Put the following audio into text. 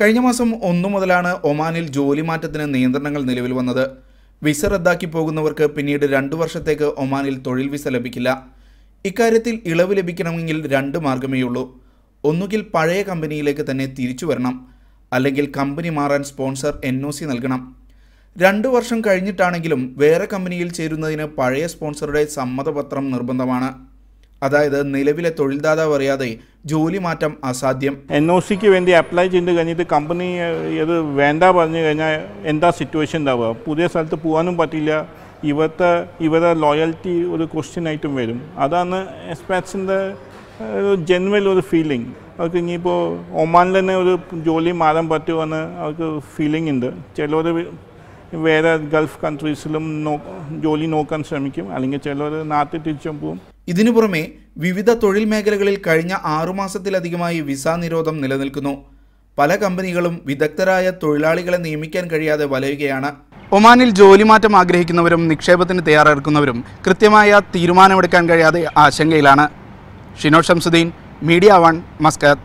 കഴിഞ്ഞ മാസം 1 മുതലാണ് ഒമാനിൽ ജോലി മാറ്റത്തിന് നിയന്ത്രണങ്ങൾ നിലവിൽ വന്നത്. വിസ റദ്ദാക്കി പോകുന്നവർക്ക് പിന്നീട് 2 വർഷത്തേക്ക് ഒമാനിൽ തൊഴിൽ വിസ ലഭിക്കില്ല. ഇക്കാര്യത്തിൽ ഇളവ് ലഭിക്കണമെങ്കിൽ 2 മാർഗ്ഗമേയുള്ളൂ. ഒന്നുകിൽ പഴയ കമ്പനിയിലേക്ക് തന്നെ തിരിച്ചു വരണം, അല്ലെങ്കിൽ കമ്പനി മാറാൻ സ്പോൺസർ NOC നൽകണം. 2 വർഷം കഴിഞ്ഞിട്ടാണെങ്കിലും വേറെ കമ്പനിയിൽ ചേരുന്നതിന് പഴയ സ്പോൺസറുടെ സമ്മതപത്രം നിർബന്ധമാണ്. അതായത് നിലവിലെ തൊഴിൽദാതാവ് അറിയാതെ ജോലി മാറ്റം അസാധ്യം. NOCക്ക് വേണ്ടി അപ്ലൈ ചെയ്ത് കഴിഞ്ഞിട്ട് കമ്പനി ഇത് വേണ്ട പറഞ്ഞു കഴിഞ്ഞാൽ എന്താ സിറ്റുവേഷൻ ഉണ്ടാവുക? പുതിയ സ്ഥലത്ത് പോകാനും പറ്റില്ല. ഇവരുടെ ലോയൽറ്റി ഒരു ക്വസ്റ്റ്യൻ ആയിട്ടും വരും. അതാണ് എക്സ്പാറ്റ്സിൻ്റെ ഒരു ജെനുവൽ ഒരു ഫീലിംഗ്. അവർക്ക് ഇനിയിപ്പോൾ ഒമാനിൽ തന്നെ ഒരു ജോലി മാറാൻ പറ്റുമെന്ന് അവർക്ക് ഫീലിംഗ് ഉണ്ട്. ചിലർ വേറെ ഗൾഫ് കൺട്രീസിലും ജോലി നോക്കാൻ ശ്രമിക്കും, അല്ലെങ്കിൽ ചിലർ നാട്ടിൽ തിരിച്ചും പോകും. ഇതിനു പുറമെ വിവിധ തൊഴിൽ മേഖലകളിൽ കഴിഞ്ഞ 6 മാസത്തിലധികമായി വിസ നിരോധം നിലനിൽക്കുന്നു. പല കമ്പനികളും വിദഗ്ധരായ തൊഴിലാളികളെ നിയമിക്കാൻ കഴിയാതെ വലയുകയാണ്. ഒമാനിൽ ജോലി മാറ്റം ആഗ്രഹിക്കുന്നവരും നിക്ഷേപത്തിന് തയ്യാറെടുക്കുന്നവരും കൃത്യമായ തീരുമാനമെടുക്കാൻ കഴിയാതെ ആശങ്കയിലാണ്. Shino Shamsuddin, media 1, Muscat.